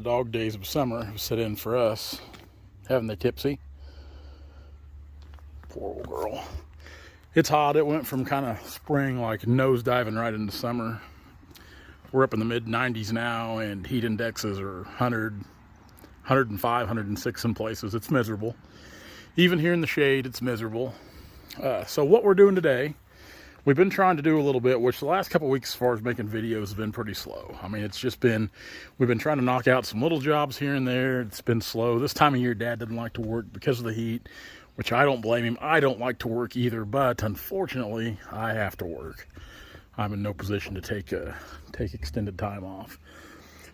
dog days of summer have set in for us. Haven't they, Tipsy? Poor old girl. It's hot. It went from kind of spring, like nose diving right into summer. We're up in the mid 90s now, and heat indexes are 100, 105, 106 in places. It's miserable. Even here in the shade, it's miserable. So what we're doing today, we've been trying to do a little bit, which the last couple of weeks as far as making videos has been pretty slow. I mean, it's just been, we've been trying to knock out some little jobs here and there. It's been slow. This time of year, Dad didn't like to work because of the heat, which I don't blame him. I don't like to work either, but unfortunately, I have to work. I'm in no position to take extended time off.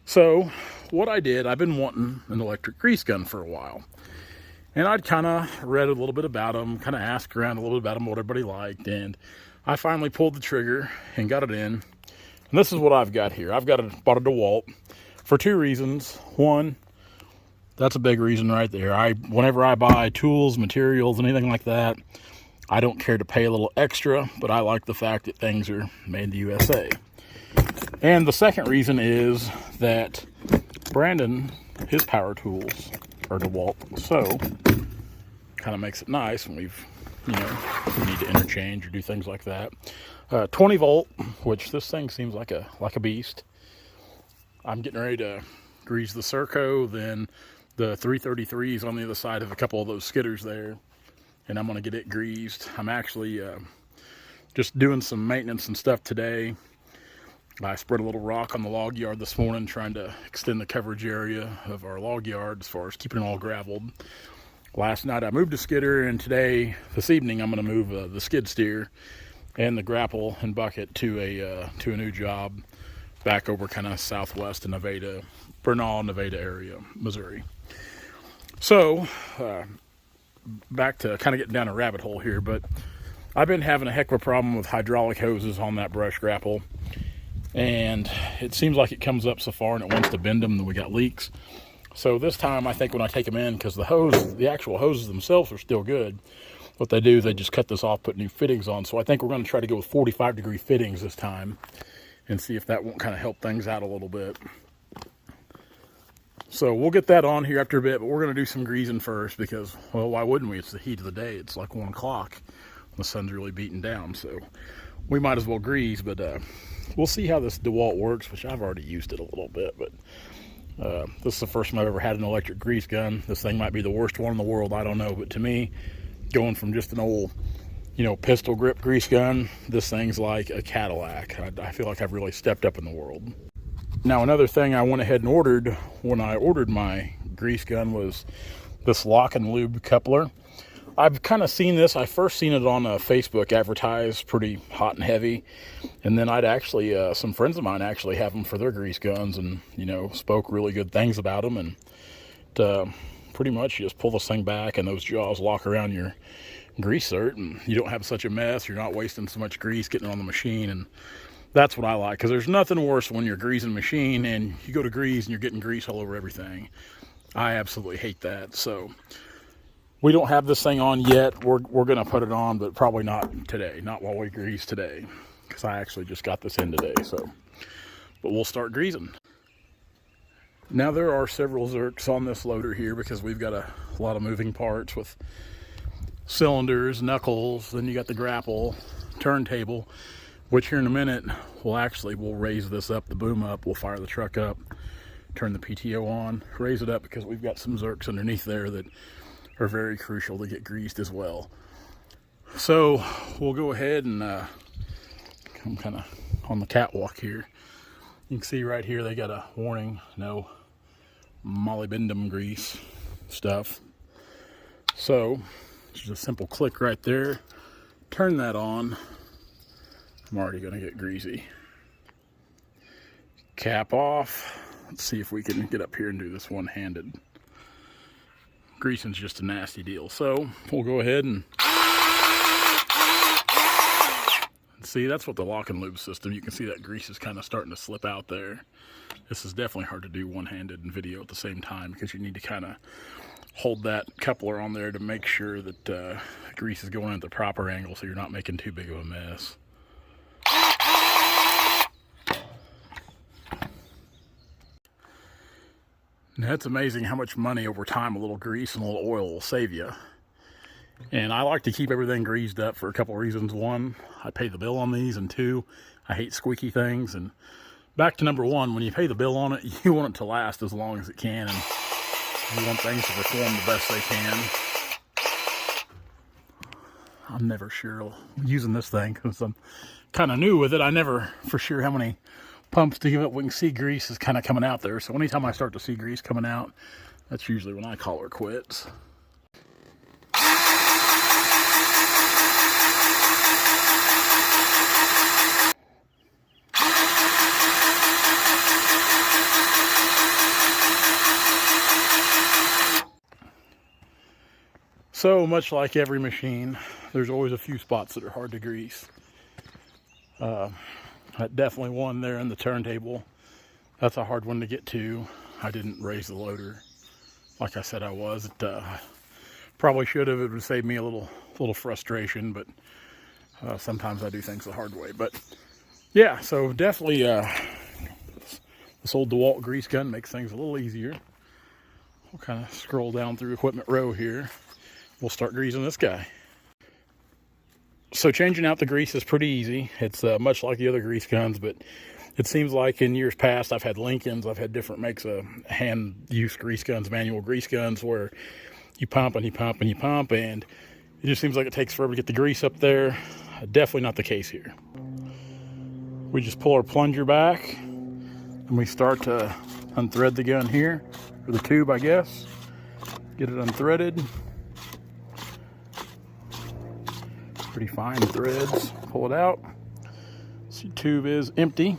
So what I did, I've been wanting an electric grease gun for a while. And I'd kind of read a little bit about them, kind of asked around a little bit about them, what everybody liked, and I finally pulled the trigger and got it in. And this is what I've got here. Bought a DeWalt for two reasons. One, that's a big reason right there. Whenever I buy tools, materials, anything like that, I don't care to pay a little extra, but I like the fact that things are made in the USA. And the second reason is that Brandon, his power tools are DeWalt, so kind of makes it nice when if we need to interchange or do things like that. 20 volt, which this thing seems like a beast. I'm getting ready to grease the Serco, then the 333s on the other side of a couple of those skidders there, and I'm going to get it greased. I'm actually just doing some maintenance and stuff today. I spread a little rock on the log yard this morning, trying to extend the coverage area of our log yard as far as keeping it all graveled. Last night I moved a skidder, and this evening, I'm going to move the skid steer and the grapple and bucket to a new job back over kind of southwest of Nevada, Bernal, Nevada area, Missouri. So back to kind of getting down a rabbit hole here, but I've been having a heck of a problem with hydraulic hoses on that brush grapple. And it seems like it comes up so far and it wants to bend them, and we got leaks. So this time, I think when I take them in, because the actual hoses themselves are still good, what they do is they just cut this off, put new fittings on. So I think we're going to try to go with 45-degree fittings this time and see if that won't kind of help things out a little bit. So we'll get that on here after a bit, but we're going to do some greasing first because, well, why wouldn't we? It's the heat of the day. It's like 1 o'clock. The sun's really beating down, so we might as well grease, but we'll see how this DeWalt works, which I've already used it a little bit, but this is the first time I've ever had an electric grease gun. This thing might be the worst one in the world, I don't know, but to me, going from just an old, pistol grip grease gun, this thing's like a Cadillac. I feel like I've really stepped up in the world. Now, another thing I went ahead and ordered when I ordered my grease gun was this lock and lube coupler. I've kind of seen this. I first seen it on Facebook advertised pretty hot and heavy. And then I'd actually, some friends of mine actually have them for their grease guns and, spoke really good things about them. And pretty much you just pull this thing back and those jaws lock around your grease zert and you don't have such a mess. You're not wasting so much grease getting on the machine. And that's what I like, because there's nothing worse when you're greasing a machine and you go to grease and you're getting grease all over everything. I absolutely hate that. So we don't have this thing on yet. We're going to put it on, but probably not today. Not while we grease today, because I actually just got this in today. But we'll start greasing. Now, there are several zerks on this loader here because we've got a lot of moving parts with cylinders, knuckles, then you got the grapple, turntable, which here in a minute, we'll raise this up, the boom up, we'll fire the truck up, turn the PTO on, raise it up because we've got some zerks underneath there that are very crucial to get greased as well. So we'll go ahead and I'm kind of on the catwalk here. You can see right here they got a warning, no molybdenum grease stuff. So just a simple click right there. Turn that on. I'm already going to get greasy. Cap off. Let's see if we can get up here and do this one-handed. Greasing's just a nasty deal. So we'll go ahead and see, that's what the lock and lube system, you can see that grease is kind of starting to slip out there. This is definitely hard to do one-handed and video at the same time because you need to kind of hold that coupler on there to make sure that grease is going at the proper angle so you're not making too big of a mess. And it's amazing how much money over time a little grease and a little oil will save you. And I like to keep everything greased up for a couple of reasons. One, I pay the bill on these, and two, I hate squeaky things. And back to number one, when you pay the bill on it, you want it to last as long as it can, and you want things to perform the best they can. I'm never sure using this thing because I'm kind of new with it. I never for sure how many pumps to give it. We can see grease is kind of coming out there, so anytime I start to see grease coming out, that's usually when I call her quits. So much like every machine, there's always a few spots that are hard to grease. Definitely one there in the turntable. That's a hard one to get to. I didn't raise the loader like I said I was. It probably should have. It would save me a little frustration, but sometimes I do things the hard way. But yeah, so definitely this old DeWalt grease gun makes things a little easier. We'll kind of scroll down through equipment row here. We'll start greasing this guy. So changing out the grease is pretty easy. It's much like the other grease guns, but it seems like in years past, I've had Lincolns, I've had different makes of hand-use grease guns, manual grease guns, where you pump and you pump and you pump, and it just seems like it takes forever to get the grease up there. Definitely not the case here. We just pull our plunger back, and we start to unthread the gun here, or the tube, I guess. Get it unthreaded. Pretty fine threads. Pull it out. See, tube is empty.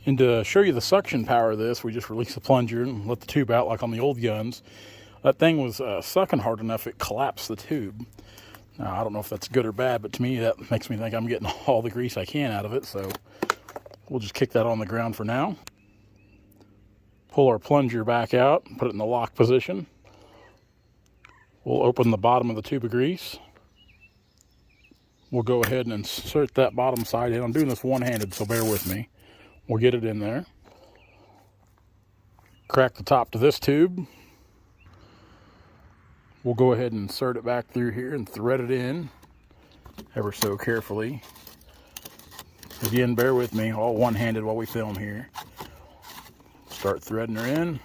And to show you the suction power of this, we just release the plunger and let the tube out like on the old guns. That thing was sucking hard enough it collapsed the tube. Now, I don't know if that's good or bad, but to me that makes me think I'm getting all the grease I can out of it. So we'll just kick that on the ground for now. Pull our plunger back out, put it in the lock position. We'll open the bottom of the tube of grease. We'll go ahead and insert that bottom side in. I'm doing this one-handed, so bear with me. We'll get it in there. Crack the top to this tube. We'll go ahead and insert it back through here and thread it in ever so carefully. Again, bear with me, all one-handed while we film here. Start threading her in.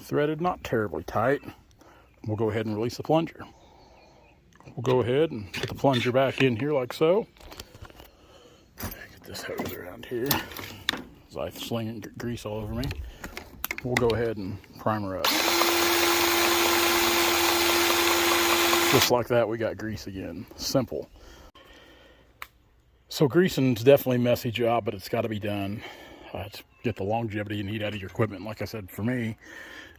Threaded, not terribly tight. We'll go ahead and release the plunger. We'll go ahead and put the plunger back in here like so. Get this hose around here as I sling grease all over me. We'll go ahead and prime her up. Just like that, we got grease again. Simple. So greasing's definitely a messy job, but it's got to be done to get the longevity you need out of your equipment. Like I said, for me,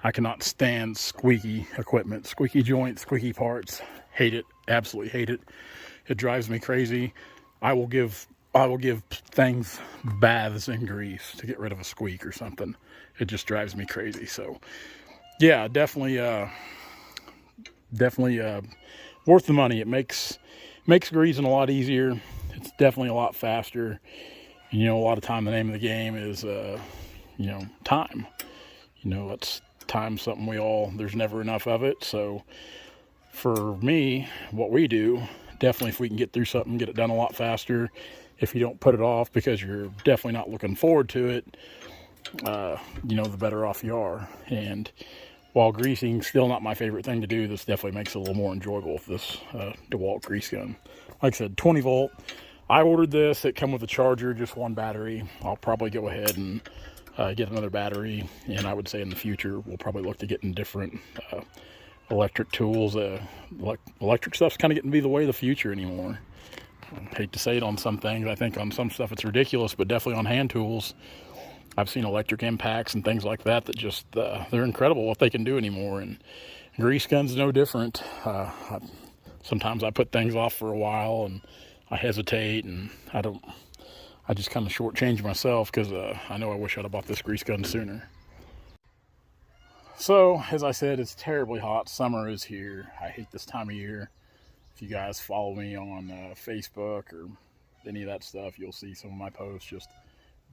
I cannot stand squeaky equipment, squeaky joints, squeaky parts. Hate it, absolutely hate it. It drives me crazy. I will give things baths in grease to get rid of a squeak or something. It just drives me crazy. So yeah, definitely worth the money. It makes greasing a lot easier. It's definitely a lot faster. And, you know, a lot of time the name of the game is time. It's time, something there's never enough of it. So for me, what we do, definitely if we can get through something, get it done a lot faster. If you don't put it off because you're definitely not looking forward to it, the better off you are. And while greasing still not my favorite thing to do, this definitely makes it a little more enjoyable with this DeWalt grease gun. Like I said, 20 volt. I ordered this. It come with a charger, just one battery. I'll probably go ahead and get another battery. And I would say in the future, we'll probably look to getting different electric tools. Electric stuff's kind of getting to be the way of the future anymore. I hate to say it on some things. I think on some stuff it's ridiculous, but definitely on hand tools, I've seen electric impacts and things like that just, they're incredible what they can do anymore. And grease guns no different. Sometimes I put things off for a while and I hesitate, and I just kind of shortchange myself because I know I wish I'd have bought this grease gun sooner. So, as I said, it's terribly hot. Summer is here. I hate this time of year. If you guys follow me on Facebook or any of that stuff, you'll see some of my posts just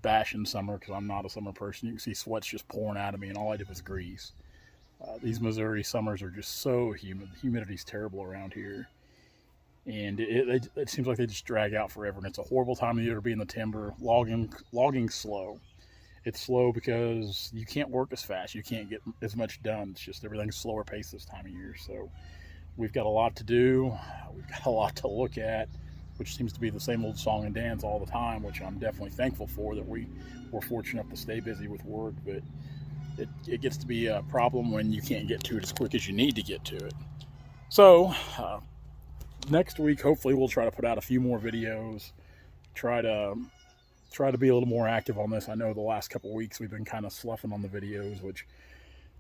bashing summer because I'm not a summer person. You can see sweat's just pouring out of me, and all I did was grease. These Missouri summers are just so humid. The humidity's terrible around here. And it seems like they just drag out forever. And it's a horrible time of year to be in the timber. Logging's slow. It's slow because you can't work as fast. You can't get as much done. It's just everything's slower paced this time of year. So we've got a lot to do. We've got a lot to look at, which seems to be the same old song and dance all the time, which I'm definitely thankful for, that we're fortunate enough to stay busy with work. But it gets to be a problem when you can't get to it as quick as you need to get to it. So next week, hopefully we'll try to put out a few more videos, try to be a little more active on this. I know the last couple of weeks we've been kind of sloughing on the videos, which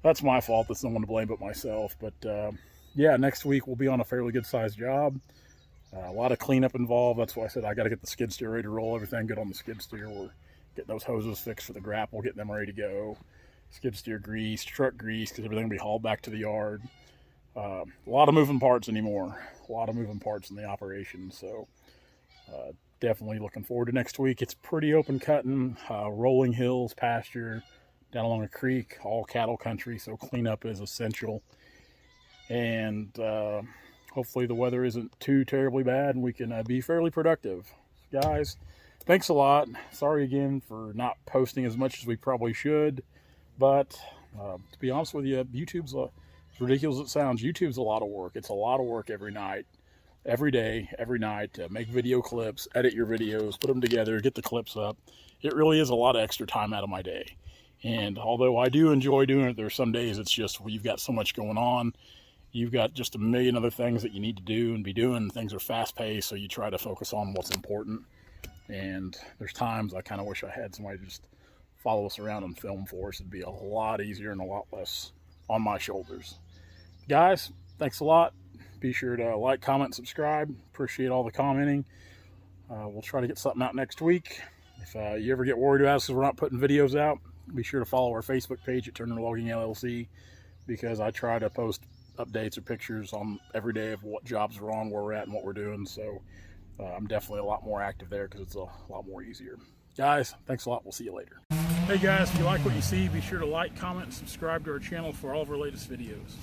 that's my fault. That's no one to blame but myself. But yeah, next week we'll be on a fairly good sized job. A lot of cleanup involved. That's why I said I got to get the skid steer ready to roll everything good on the skid steer. We're getting those hoses fixed for the grapple, getting them ready to go. Skid steer grease, truck grease, because everything will be hauled back to the yard. A lot of moving parts anymore. A lot of moving parts in the operation. So definitely looking forward to next week. It's pretty open cutting, rolling hills, pasture, down along a creek, all cattle country. So cleanup is essential. And hopefully the weather isn't too terribly bad and we can be fairly productive. Guys, thanks a lot. Sorry again for not posting as much as we probably should. But to be honest with you, YouTube's as ridiculous as it sounds, YouTube's a lot of work. It's a lot of work every night, every day, every night to make video clips, edit your videos, put them together, get the clips up. It really is a lot of extra time out of my day. And although I do enjoy doing it, there are some days it's just you've got so much going on. You've got just a million other things that you need to do and be doing. Things are fast-paced, so you try to focus on what's important. And there's times I kind of wish I had somebody just follow us around and film for us. It'd be a lot easier and a lot less on my shoulders. Guys, thanks a lot. Be sure to like, comment, subscribe. Appreciate all the commenting. We'll try to get something out next week. If you ever get worried about us because we're not putting videos out, be sure to follow our Facebook page at Turner Logging LLC, because I try to post updates or pictures on every day of what jobs we're on, where we're at, and what we're doing. So I'm definitely a lot more active there because it's a lot more easier. Guys, thanks a lot. We'll see you later. Hey guys, if you like what you see, be sure to like, comment, and subscribe to our channel for all of our latest videos.